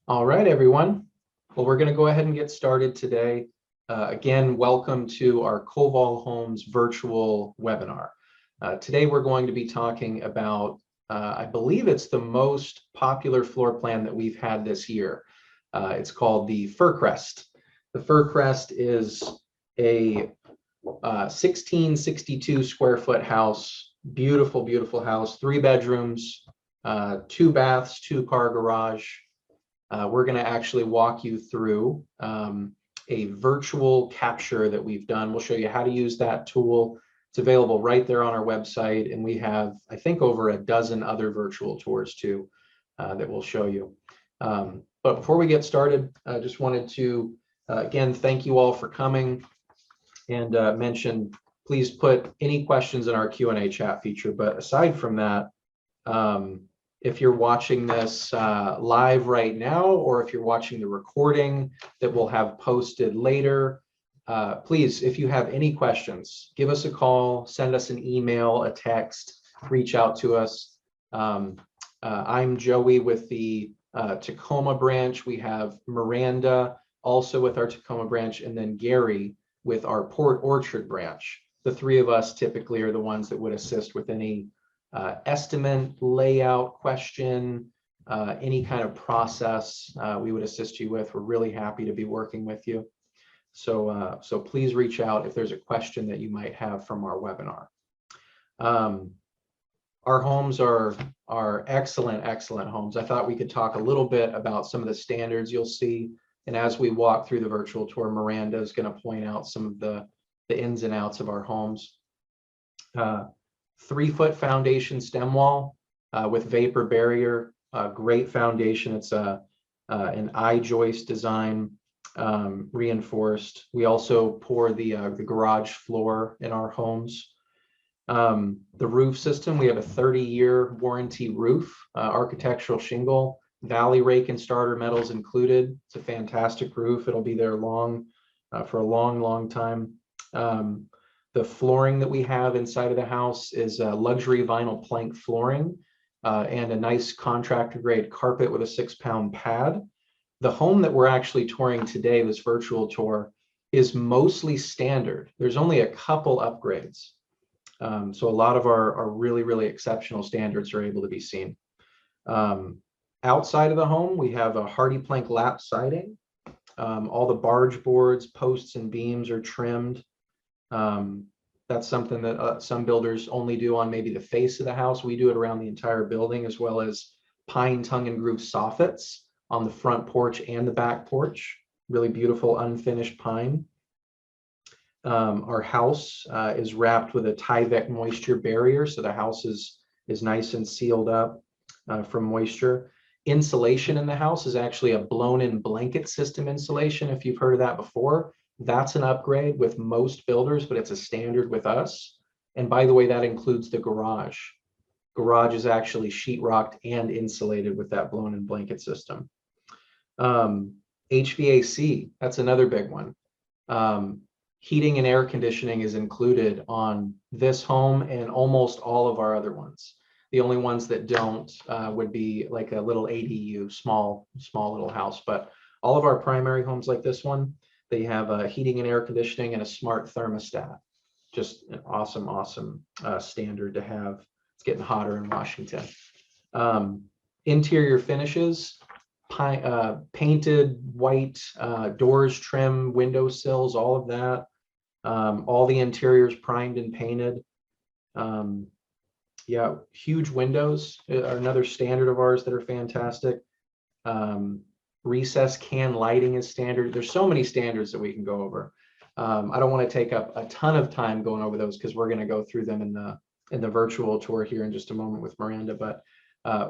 All right, everyone. Well, we're going to go ahead and get started today. Again, welcome to our Coval Homes virtual webinar. Today, we're going to be talking about, I believe it's the most popular floor plan that we've had this year. It's called the Fircrest. The Fircrest is a 1662 square foot house, beautiful, beautiful house, 3 bedrooms, 2 baths, 2-car garage. We're going to actually walk you through a virtual capture that we've done. We'll show you how to use that tool. It's available right there on our website, and we have, I think, over a dozen other virtual tours too that we'll show you. But before we get started, I just wanted to, again, thank you all for coming and mention, please put any questions in our Q&A chat feature. But aside from that, if you're watching this live right now, or if you're watching the recording that we'll have posted later, please, if you have any questions, give us a call, send us an email, a text, reach out to us. I'm Joey with the Tacoma branch. We have Miranda also with our Tacoma branch, and then Gary with our Port Orchard branch. The 3 of us typically are the ones that would assist with any estimate, layout question, any kind of process we would assist you with. We're really happy to be working with you. So please reach out if there's a question that you might have from our webinar. Our homes are excellent, excellent homes. I thought we could talk a little bit about some of the standards you'll see. And as we walk through the virtual tour, Miranda is going to point out some of the ins and outs of our homes. 3-foot foundation stem wall with vapor barrier, great foundation. It's an I-joist design, reinforced. We also pour the garage floor in our homes. The roof system, we have a 30-year warranty roof, architectural shingle, valley rake and starter metals included. It's a fantastic roof. It'll be there for a long, long time. The flooring that we have inside of the house is luxury vinyl plank flooring and a nice contractor grade carpet with a 6-pound pad. The home that we're actually touring today, this virtual tour, is mostly standard. There's only a couple upgrades. So a lot of our really, really exceptional standards are able to be seen. Outside of the home, we have a hardy plank lap siding. All the barge boards, posts, and beams are trimmed. That's something that some builders only do on maybe the face of the house. We do it around the entire building, as well as pine tongue and groove soffits on the front porch and the back porch. Really beautiful unfinished pine. Our house is wrapped with a Tyvek moisture barrier, so the house is nice and sealed up from moisture. Insulation in the house is actually a blown-in blanket system insulation, if you've heard of that before. That's an upgrade with most builders, but it's a standard with us. And by the way, that includes the garage. Garage is actually sheetrocked and insulated with that blown-in blanket system. HVAC, that's another big one. Heating and air conditioning is included on this home and almost all of our other ones. The only ones that don't would be like a little ADU, small little house. But all of our primary homes like this one, they have heating and air conditioning and a smart thermostat. Just an awesome, awesome standard to have. It's getting hotter in Washington. Interior finishes, painted white, doors, trim, window sills, all of that. All the interiors primed and painted. Yeah, huge windows are another standard of ours that are fantastic. Recessed can lighting is standard. There's so many standards that we can go over. I don't want to take up a ton of time going over those because we're going to go through them in the virtual tour here in just a moment with Miranda. But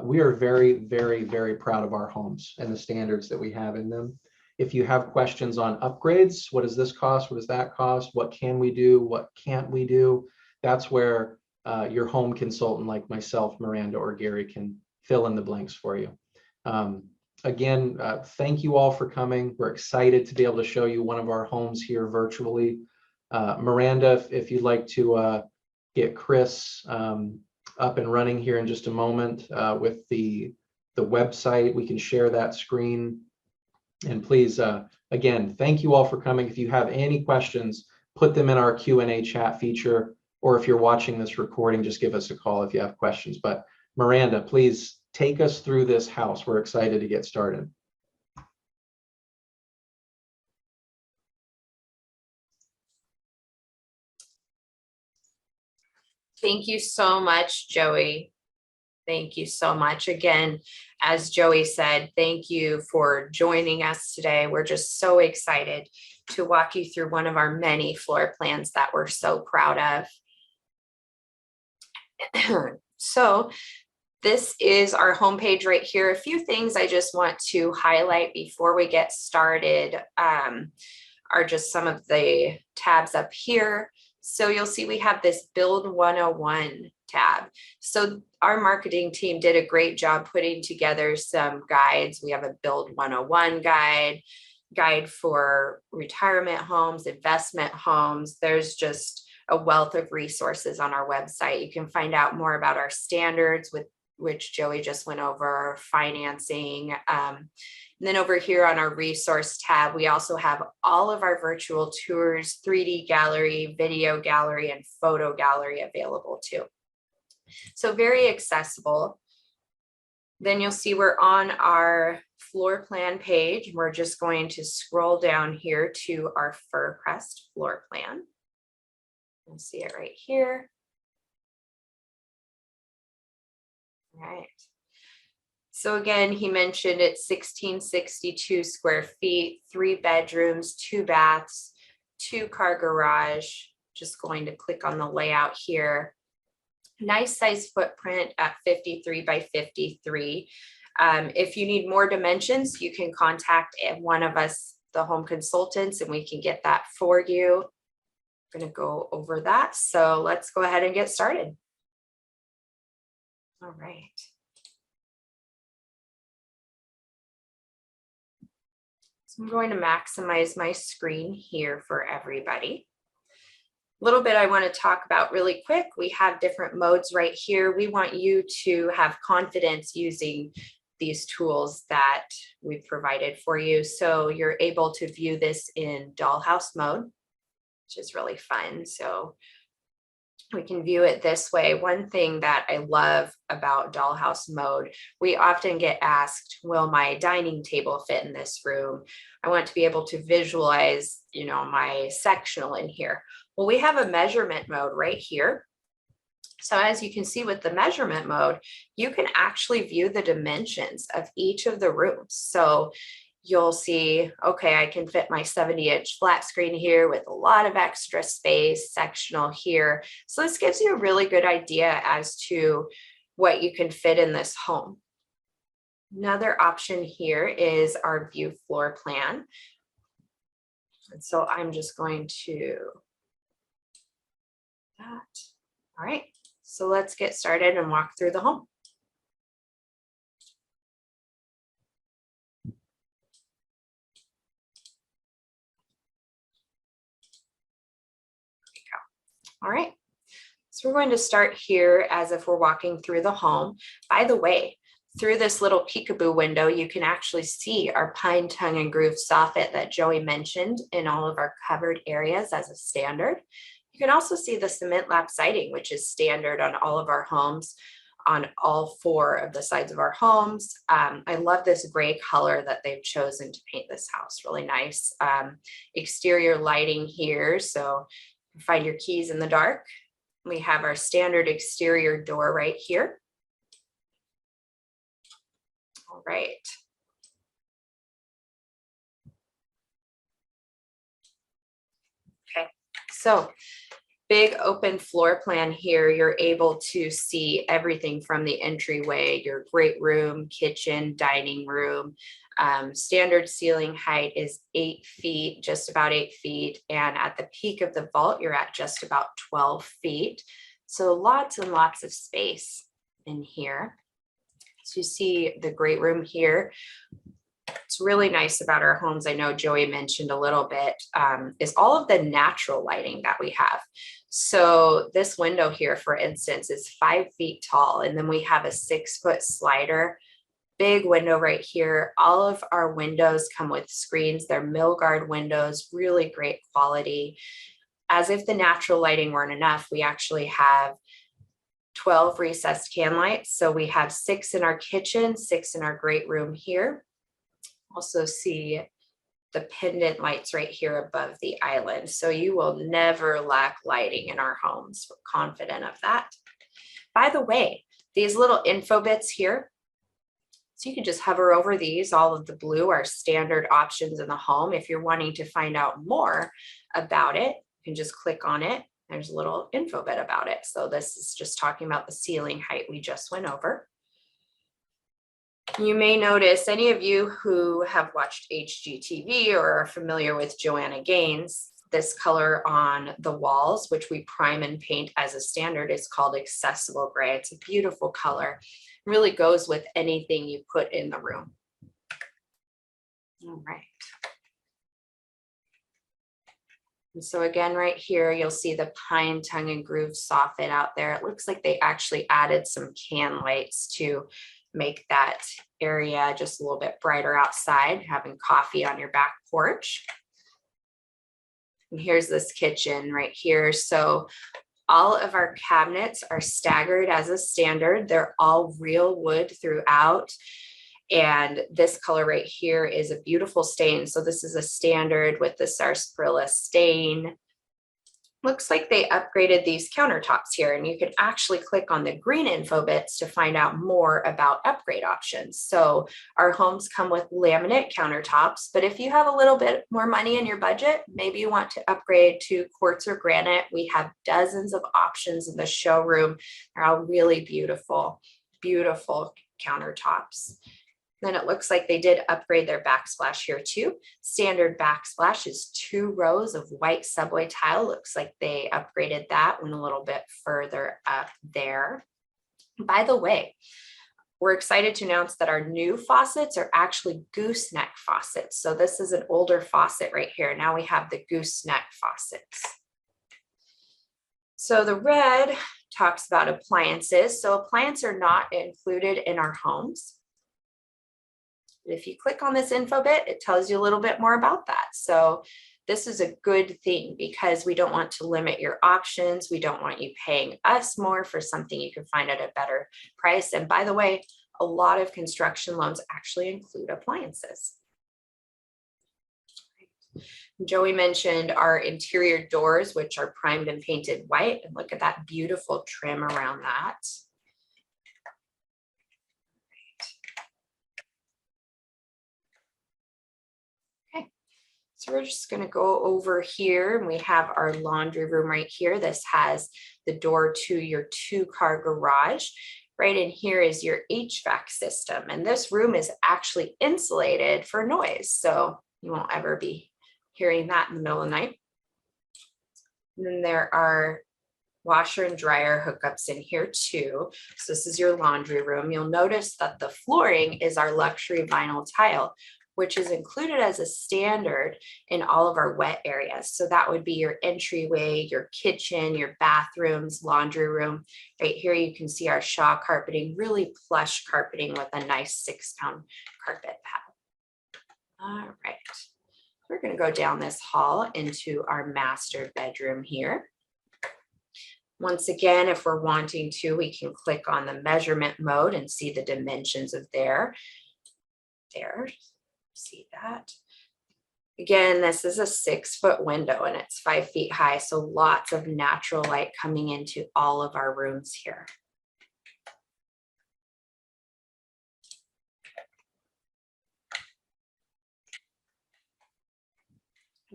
we are very, very, very proud of our homes and the standards that we have in them. If you have questions on upgrades, what does this cost? What does that cost? What can we do? What can't we do? That's where your home consultant like myself, Miranda, or Gary can fill in the blanks for you. Again, thank you all for coming. We're excited to be able to show you one of our homes here virtually. Miranda, if you'd like to get Chris up and running here in just a moment with the website, we can share that screen And please, again, thank you all for coming. If you have any questions, put them in our Q&A chat feature, or if you're watching this recording, just give us a call if you have questions. But Miranda, please take us through this house. We're excited to get started. Thank you so much, Joey. Thank you so much. Again, as Joey said, thank you for joining us today. We're just so excited to walk you through one of our many floor plans that we're so proud of. So this is our homepage right here. A few things I just want to highlight before we get started are just some of the tabs up here. So you'll see we have this Build 101 tab. So our marketing team did a great job putting together some guides. We have a Build 101 guide for retirement homes, investment homes. There's just a wealth of resources on our website. You can find out more about our standards, with which Joey just went over, financing. And then over here on our resource tab, we also have all of our virtual tours, 3D gallery, video gallery, and photo gallery available too. So very accessible. Then you'll see we're on our floor plan page. We're just going to scroll down here to our Fircrest floor plan. You'll see it right here. All right. So again, he mentioned it's 1662 square feet, 3 bedrooms, 2 baths, 2-car garage. Just going to click on the layout here. Nice size footprint at 53 by 53. If you need more dimensions, you can contact one of us, the home consultants, and we can get that for you. I'm going to go over that. So let's go ahead and get started. All right. So I'm going to maximize my screen here for everybody. A little bit I want to talk about really quick. We have different modes right here. We want you to have confidence using these tools that we've provided for you. So you're able to view this in dollhouse mode, which is really fun. So we can view it this way. One thing that I love about dollhouse mode, we often get asked, will my dining table fit in this room? I want to be able to visualize, my sectional in here. Well, we have a measurement mode right here. So as you can see with the measurement mode, you can actually view the dimensions of each of the rooms. So you'll see, okay, I can fit my 70-inch flat screen here with a lot of extra space, sectional here. So this gives you a really good idea as to what you can fit in this home. Another option here is our view floor plan. And so I'm just going to that. All right, so let's get started and walk through the home. All right, so we're going to start here as if we're walking through the home. By the way, through this little peekaboo window, you can actually see our pine tongue and groove soffit that Joey mentioned in all of our covered areas as a standard. You can also see the cement lap siding, which is standard on all of our homes, on all 4 of the sides of our homes. I love this gray color that they've chosen to paint this house, really nice. Exterior lighting here, so find your keys in the dark. We have our standard exterior door right here. All right. Okay, so big open floor plan here. You're able to see everything from the entryway, your great room, kitchen, dining room. Standard ceiling height is 8 feet, just about 8 feet. And at the peak of the vault, you're at just about 12 feet. So lots and lots of space in here. So you see the great room here. It's really nice about our homes, I know Joey mentioned a little bit, is all of the natural lighting that we have. So this window here, for instance, is 5 feet tall. And then we have a 6-foot slider Big window right here. All of our windows come with screens. They're Milgard windows, really great quality. As if the natural lighting weren't enough, we actually have 12 recessed can lights. So we have 6 in our kitchen, 6 in our great room here. Also see the pendant lights right here above the island. So you will never lack lighting in our homes. We're confident of that. By the way, these little info bits here, so you can just hover over these. All of the blue are standard options in the home. If you're wanting to find out more about it, you can just click on it. There's a little info bit about it. So this is just talking about the ceiling height we just went over. You may notice, any of you who have watched HGTV or are familiar with Joanna Gaines, this color on the walls, which we prime and paint as a standard, is called accessible gray. It's a beautiful color. It really goes with anything you put in the room. All right. And so again, right here, you'll see the pine tongue and groove soffit out there. It looks like they actually added some can lights to make that area just a little bit brighter outside, having coffee on your back porch. And here's this kitchen right here. So all of our cabinets are staggered as a standard. They're all real wood throughout. And this color right here is a beautiful stain. So this is a standard with the sarsaparilla stain. Looks like they upgraded these countertops here, and you can actually click on the green info bits to find out more about upgrade options. So our homes come with laminate countertops, but if you have a little bit more money in your budget, maybe you want to upgrade to quartz or granite. We have dozens of options in the showroom. They're all really beautiful, beautiful countertops. Then it looks like they did upgrade their backsplash here too. Standard backsplash is 2 rows of white subway tile. Looks like they upgraded that one a little bit further up there. By the way, we're excited to announce that our new faucets are actually gooseneck faucets. So this is an older faucet right here. Now we have the gooseneck faucets. So the red talks about appliances. So appliances are not included in our homes. If you click on this info bit, it tells you a little bit more about that. So this is a good thing because we don't want to limit your options. We don't want you paying us more for something you can find at a better price. And by the way, a lot of construction loans actually include appliances. Joey mentioned our interior doors, which are primed and painted white. And look at that beautiful trim around that. So we're just going to go over here, and we have our laundry room right here. This has the door to your 2-car garage. Right in here is your HVAC system, and this room is actually insulated for noise, so you won't ever be hearing that in the middle of the night. And then there are washer and dryer hookups in here too. So this is your laundry room. You'll notice that the flooring is our luxury vinyl tile, which is included as a standard in all of our wet areas. So that would be your entryway, your kitchen, your bathrooms, laundry room. Right here, you can see our Shaw carpeting, really plush carpeting with a nice 6-pound carpet pad. All right, we're gonna go down this hall into our master bedroom here. Once again, if we're wanting to, we can click on the measurement mode and see the dimensions of there. See that? Again, this is a 6-foot window and it's 5 feet high. So lots of natural light coming into all of our rooms here.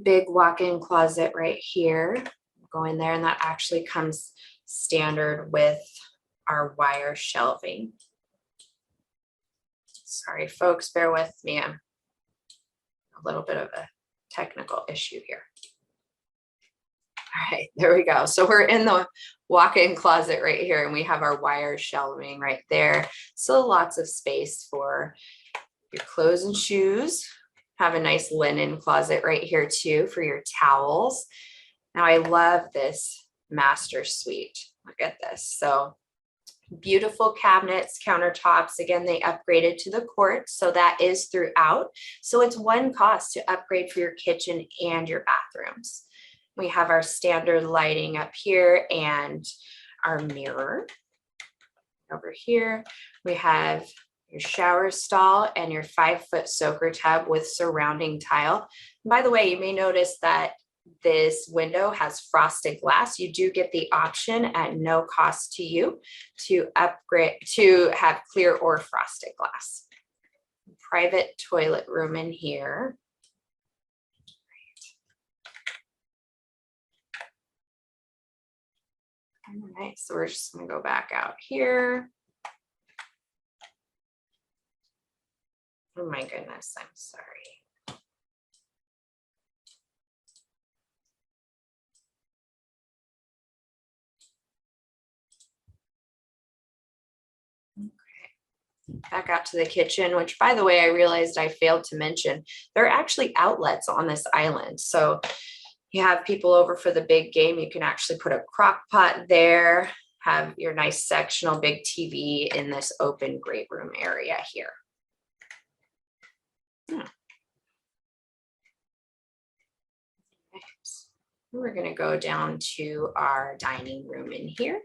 Big walk-in closet right here. Go in there, and that actually comes standard with our wire shelving. Sorry, folks, bear with me. I'm a little bit of a technical issue here. All right, there we go. So we're in the walk-in closet right here, and we have our wire shelving right there. So lots of space for your clothes and shoes. Have a nice linen closet right here too for your towels. Now I love this master suite. Look at this. So Beautiful cabinets, countertops. Again, they upgraded to the quartz, so that is throughout. So it's one cost to upgrade for your kitchen and your bathrooms. We have our standard lighting up here and our mirror. Over here, we have your shower stall and your 5-foot soaker tub with surrounding tile. And by the way, you may notice that this window has frosted glass. You do get the option at no cost to you to upgrade to have clear or frosted glass. Private toilet room in here. All right, so we're just going to go back out here. Oh my goodness, I'm sorry. Back out to the kitchen, which by the way, I realized I failed to mention, there are actually outlets on this island. So you have people over for the big game, you can actually put a crock pot there, have your nice sectional big TV in this open great room area here. We're going to go down to our dining room in here.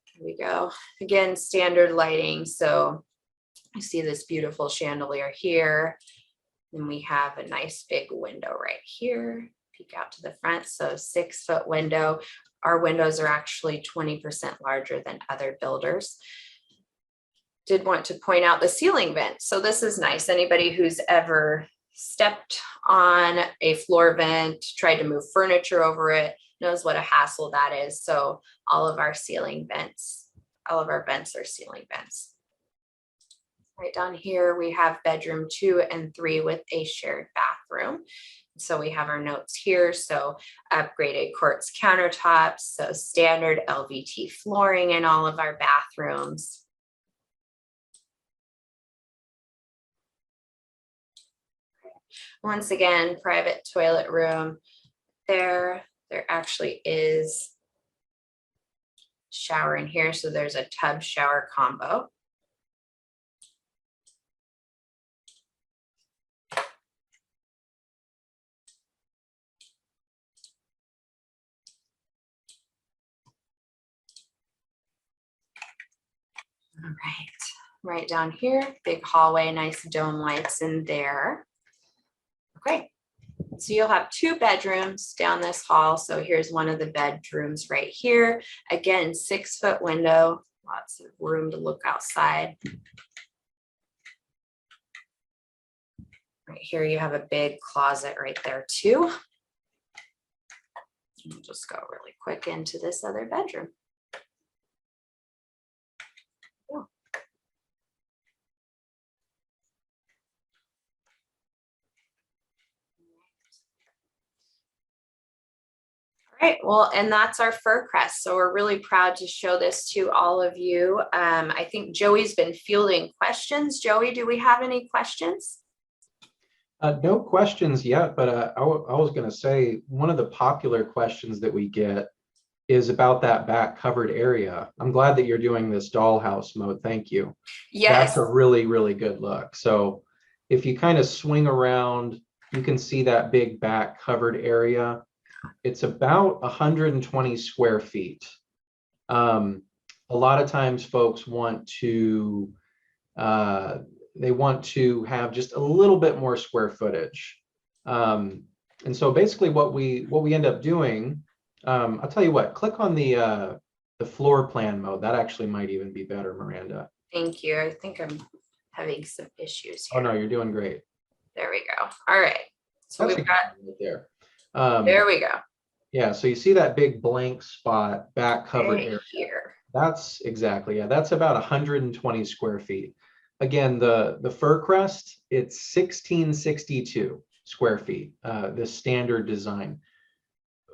Here we go. Again, standard lighting. So you see this beautiful chandelier here. And we have a nice big window right here. Peek out to the front. So 6-foot window. Our windows are actually 20% larger than other builders. Did want to point out the ceiling vent. So this is nice. Anybody who's ever stepped on a floor vent, tried to move furniture over it, knows what a hassle that is. So all of our ceiling vents, all of our vents are ceiling vents. Right down here, we have bedroom 2 and 3 with a shared bathroom. So we have our notes here. So upgraded quartz countertops, so standard LVT flooring in all of our bathrooms. Once again, private toilet room. There actually is shower in here. So there's a tub shower combo. All right down here, big hallway, nice dome lights in there. Okay, so you'll have 2 bedrooms down this hall. So here's one of the bedrooms right here. Again, 6-foot window, lots of room to look outside. Right here, you have a big closet right there too. And we'll just go really quick into this other bedroom. Right, well, and that's our Fircrest. So we're really proud to show this to all of you. I think Joey's been fielding questions. Joey, do we have any questions? No questions yet, but I was going to say one of the popular questions that we get is about that back covered area. I'm glad that you're doing this dollhouse mode. Thank you. Yes. That's a really, really good look. So if you kind of swing around, you can see that big back covered area. It's about 120 square feet. A lot of times folks want to, they want to have just a little bit more square footage. And so basically what we end up doing, I'll tell you what, click on the floor plan mode. That actually might even be better, Miranda. Thank you. I think I'm having some issues here. Oh no, you're doing great. There we go. All right. So That's we've got right there. There we go. Yeah, so you see that big blank spot back covered Right area. here. That's exactly, yeah, that's about 120 square feet. Again, the Fircrest, it's 1662 square feet, the standard design.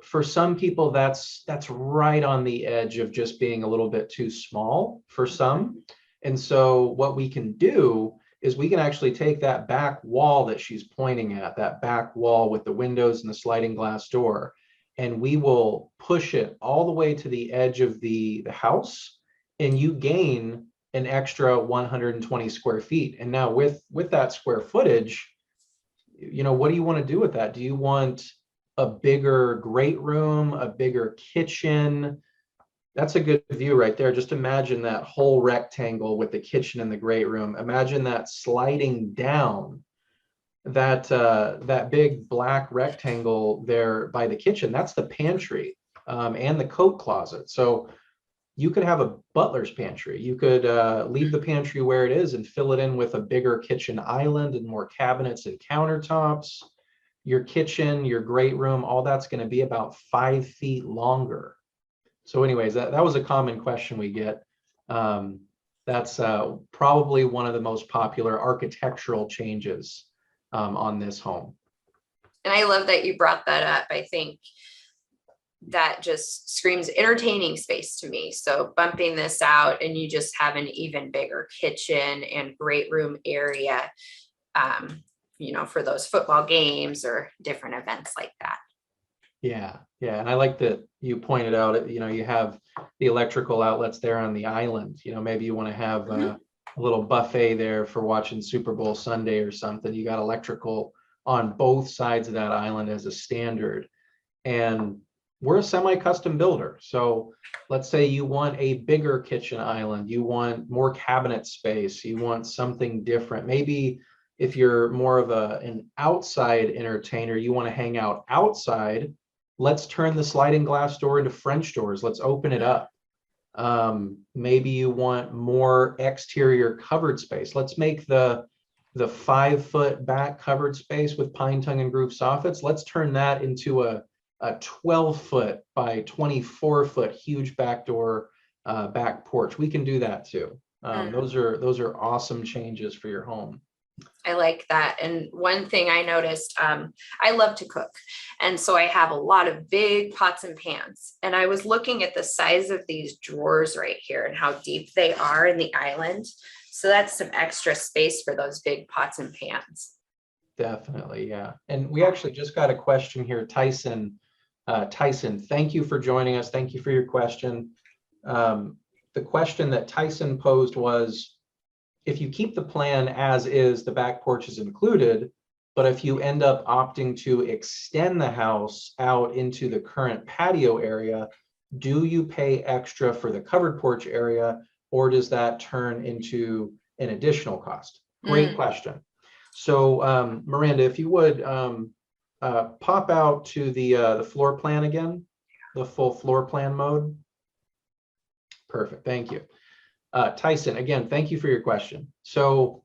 For some people, that's right on the edge of just being a little bit too small for some. And so what we can do is we can actually take that back wall that she's pointing at, that back wall with the windows and the sliding glass door, and we will push it all the way to the edge of the house, and you gain an extra 120 square feet. And now with that square footage, what do you want to do with that? Do you want a bigger great room, a bigger kitchen? That's a good view right there. Just imagine that whole rectangle with the kitchen and the great room. Imagine that sliding down, that big black rectangle there by the kitchen. That's the pantry, and the coat closet. So you could have a butler's pantry. You could leave the pantry where it is and fill it in with a bigger kitchen island and more cabinets and countertops. Your kitchen, your great room, all that's going to be about 5 feet longer. So anyways, that was a common question we get. That's probably one of the most popular architectural changes on this home. And I love that you brought that up. I think that just screams entertaining space to me. So bumping this out and you just have an even bigger kitchen and great room area, for those football games or different events like that. Yeah. And I like that you pointed out, you have the electrical outlets there on the island. Maybe you want to have a little buffet there for watching Super Bowl Sunday or something. You got electrical on both sides of that island as a standard. And we're a semi-custom builder. So let's say you want a bigger kitchen island, you want more cabinet space, you want something different. Maybe if you're more of an outside entertainer, you want to hang out outside. Let's turn the sliding glass door into French doors. Let's open it up. Maybe you want more exterior covered space. Let's make the 5-foot back covered space with pine tongue and groove soffits. Let's turn that into a 12-foot by 24-foot huge back door, back porch. We can do that too. Those are awesome changes for your home. I like that. And one thing I noticed, I love to cook. And so I have a lot of big pots and pans. And I was looking at the size of these drawers right here and how deep they are in the island. So that's some extra space for those big pots and pans. Definitely, yeah. And we actually just got a question here, Tyson. Tyson, thank you for joining us. Thank you for your question. The question that Tyson posed was, if you keep the plan as is, the back porch is included, but if you end up opting to extend the house out into the current patio area, do you pay extra for the covered porch area, or does that turn into an additional cost? Great question. So Miranda, if you would pop out to the floor plan again, the full floor plan mode. Perfect, thank you. Tyson, again, thank you for your question. So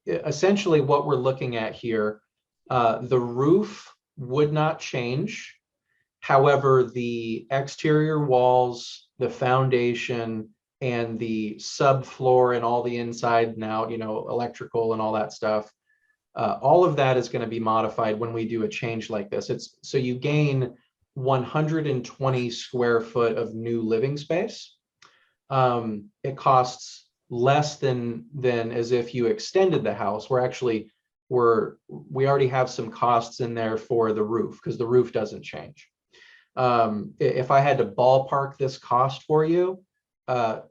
essentially what we're looking at here, the roof would not change. However, the exterior walls, the foundation, and the subfloor and all the inside and out, electrical and all that stuff, all of that is going to be modified when we do a change like this. So you gain 120 square foot of new living space. It costs less than as if you extended the house. We already have some costs in there for the roof because the roof doesn't change. If I had to ballpark this cost for you,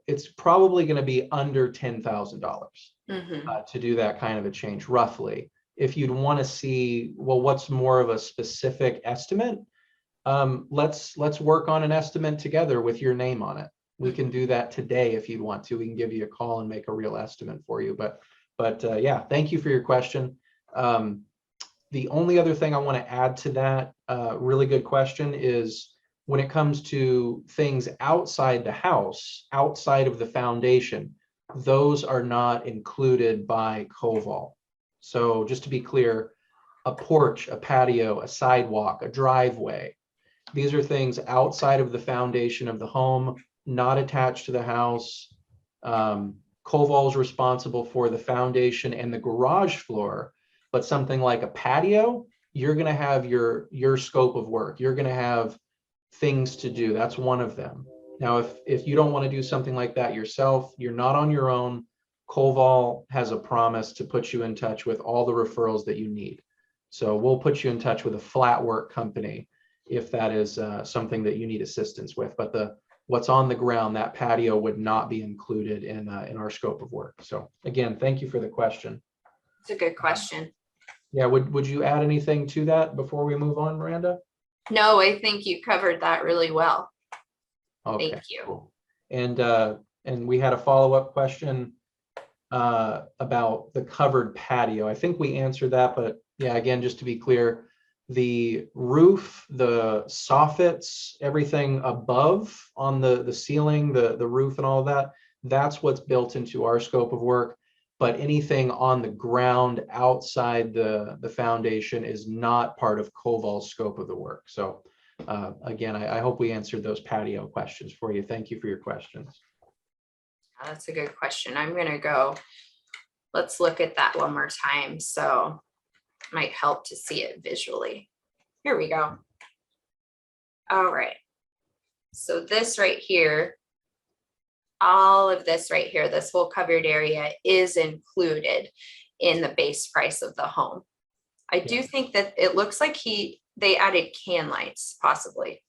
it's probably going to be under $10,000 to do that kind of a change, roughly. If you'd want to see, well, what's more of a specific estimate, let's work on an estimate together with your name on it. We can do that today if you'd want to. We can give you a call and make a real estimate for you. But yeah, thank you for your question. The only other thing I want to add to that really good question is when it comes to things outside the house, outside of the foundation, those are not included by Coval. So just to be clear, a porch, a patio, a sidewalk, a driveway, these are things outside of the foundation of the home, not attached to the house. Coval is responsible for the foundation and the garage floor, but something like a patio, you're going to have your scope of work. You're going to have things to do. That's one of them. Now, if you don't want to do something like that yourself, you're not on your own. Coval has a promise to put you in touch with all the referrals that you need. So we'll put you in touch with a flat work company, if that is something that you need assistance with. But what's on the ground, that patio would not be included in our scope of work. So again, thank you for the question. It's a good question. Yeah, would you add anything to that before we move on, Miranda? No, I think you covered that really well. Okay, Thank you. cool. And we had a follow-up question about the covered patio. I think we answered that, but yeah, again, just to be clear, the roof, the soffits, everything above on the ceiling, the roof and all of that, that's what's built into our scope of work. But anything on the ground outside the foundation is not part of Coval's scope of the work. So again, I hope we answered those patio questions for you. Thank you for your questions. That's a good question. I'm going to go, let's look at that one more time. So it might help to see it visually. Here we go. All right. So this right here, all of this right here, this whole covered area is included in the base price of the home. I do think that it looks like they added can lights possibly.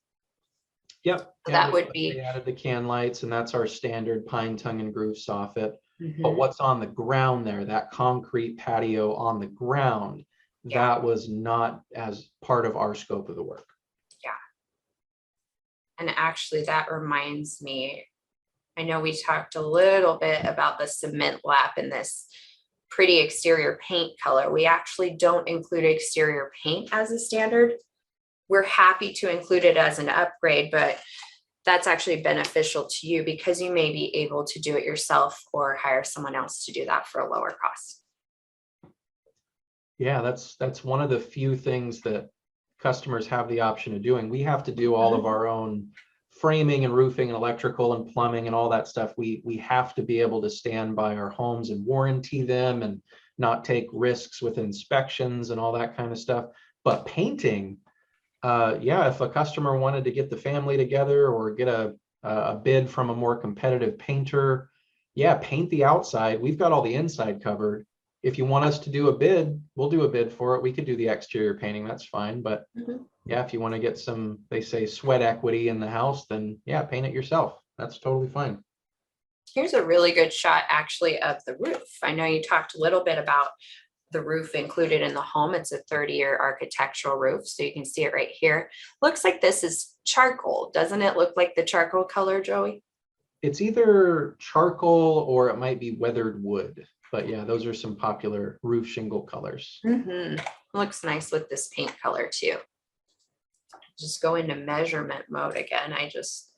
Yep. So yeah, that would be. They added the can lights, and that's our standard pine tongue and groove soffit. Mhm. But what's on the ground there, that concrete patio on the ground, that was not as part of our scope of the work. Yeah. And actually that reminds me, I know we talked a little bit about the cement lap in this pretty exterior paint color. We actually don't include exterior paint as a standard. We're happy to include it as an upgrade, but that's actually beneficial to you because you may be able to do it yourself or hire someone else to do that for a lower cost. Yeah, that's one of the few things that customers have the option of doing. We have to do all of our own framing and roofing and electrical and plumbing and all that stuff. We have to be able to stand by our homes and warranty them and not take risks with inspections and all that kind of stuff. But painting, yeah, if a customer wanted to get the family together or get a bid from a more competitive painter, yeah, paint the outside. We've got all the inside covered. If you want us to do a bid, we'll do a bid for it. We could do the exterior painting, that's fine. But yeah, if you want to get some, they say, sweat equity in the house, then yeah, paint it yourself. That's totally fine. Here's a really good shot actually of the roof. I know you talked a little bit about the roof included in the home. It's a 30-year architectural roof, so you can see it right here. Looks like this is charcoal. Doesn't it look like the charcoal color, Joey? It's either charcoal or it might be weathered wood. But yeah, those are some popular roof shingle colors. Looks nice with this paint color too. Just go into measurement mode again. This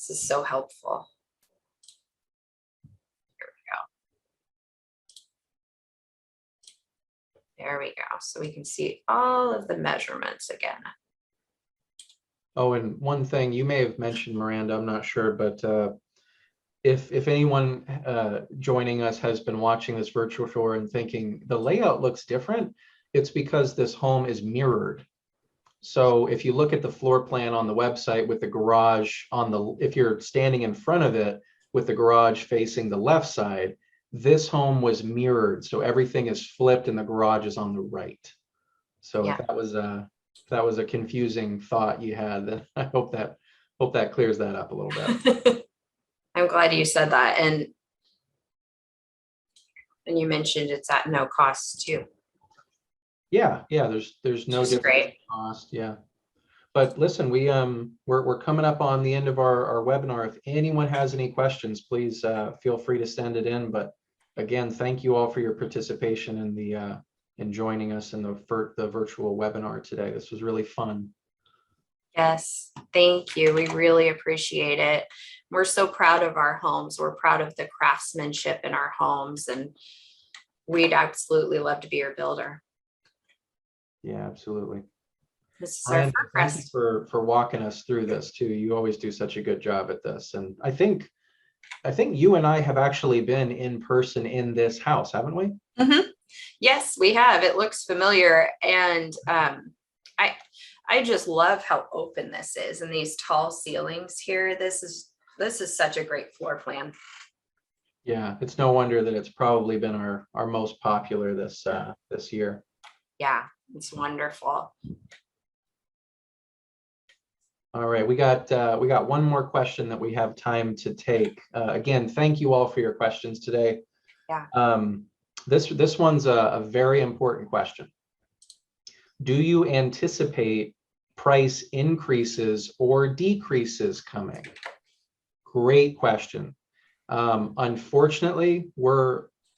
is so helpful. Here we go. There we go. So we can see all of the measurements again. Oh, and one thing you may have mentioned, Miranda, I'm not sure, but if anyone joining us has been watching this virtual tour and thinking the layout looks different, it's because this home is mirrored. So if you look at the floor plan on the website with the garage if you're standing in front of it with the garage facing the left side, this home was mirrored. So everything is flipped and the garage is on the right. So if that was a confusing thought you had, then I hope that clears that up a little bit. I'm glad you said that. And you mentioned it's at no cost too. Yeah, there's no difference in cost. Yeah. But listen, we're coming up on the end of our webinar. If anyone has any questions, please feel free to send it in. But again, thank you all for your participation in joining us in the virtual webinar today. This was really fun. Yes, thank you. We really appreciate it. We're so proud of our homes. We're proud of the craftsmanship in our homes, and we'd absolutely love to be your builder. Yeah, absolutely. This is our thank you for walking us through this too. You always do such a good job at this. And I think you and I have actually been in person in this house, haven't we? Yes, we have. It looks familiar. And I just love how open this is and these tall ceilings here. This is such a great floor plan. Yeah, it's no wonder that it's probably been our most popular this year. Yeah, it's wonderful. All right, we got one more question that we have time to take. Again, thank you all for your questions today. Yeah. This one's a very important question. Do you anticipate price increases or decreases coming? Great question. Unfortunately,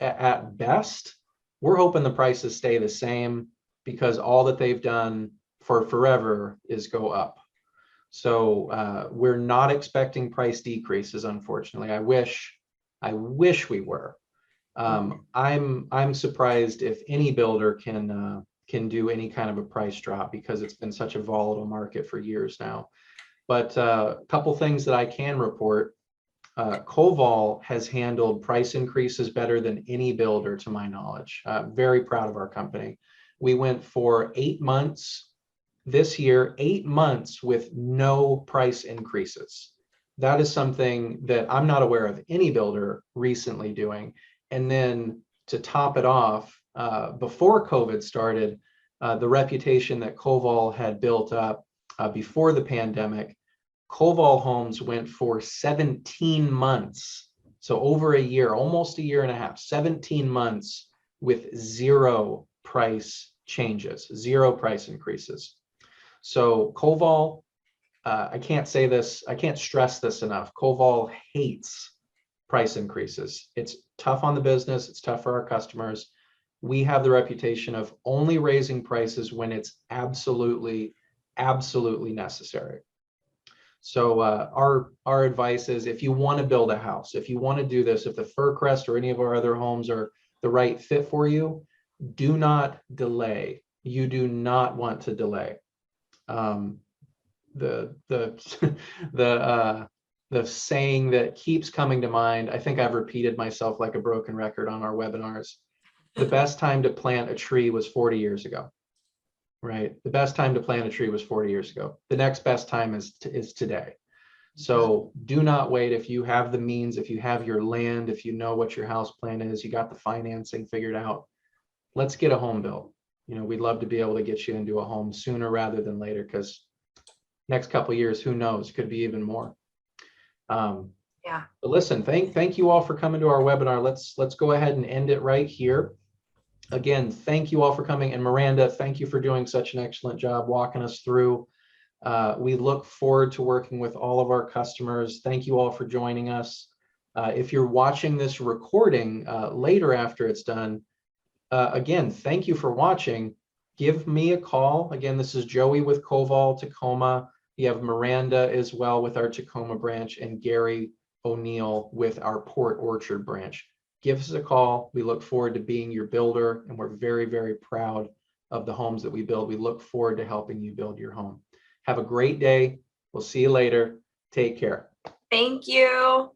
at best, we're hoping the prices stay the same because all that they've done for forever is go up. So we're not expecting price decreases, unfortunately. I wish we were. I'm surprised if any builder can do any kind of a price drop because it's been such a volatile market for years now. But a couple things that I can report. Coval has handled price increases better than any builder, to my knowledge. Very proud of our company. We went for 8 months this year, 8 months with no price increases. That is something that I'm not aware of any builder recently doing. And then to top it off, before COVID started, the reputation that Coval had built up before the pandemic, Coval Homes went for 17 months. So over a year, almost a year and a half, 17 months with zero price changes, zero price increases. So Coval, I can't say this, I can't stress this enough. Coval hates price increases. It's tough on the business. It's tough for our customers. We have the reputation of only raising prices when it's absolutely necessary. So our advice is, if you want to build a house, if you want to do this, if the Fircrest or any of our other homes are the right fit for you, do not delay. You do not want to delay. The saying that keeps coming to mind, I think I've repeated myself like a broken record on our webinars. The best time to plant a tree was 40 years ago. Right? The best time to plant a tree was 40 years ago. The next best time is today. So do not wait. If you have the means, if you have your land, if you know what your house plan is, you got the financing figured out, let's get a home built. You know, we'd love to be able to get you into a home sooner rather than later, because next couple of years, who knows, could be even more. Yeah. But listen, thank you all for coming to our webinar. Let's go ahead and end it right here. Again, thank you all for coming. And Miranda, thank you for doing such an excellent job walking us through. We look forward to working with all of our customers. Thank you all for joining us. If you're watching this recording later after it's done, again, thank you for watching. Give me a call. Again, this is Joey with Coval Tacoma. You have Miranda as well with our Tacoma branch, and Gary O'Neill with our Port Orchard branch. Give us a call. We look forward to being your builder, and we're very, very proud of the homes that we build. We look forward to helping you build your home. Have a great day. We'll see you later. Take care. Thank you.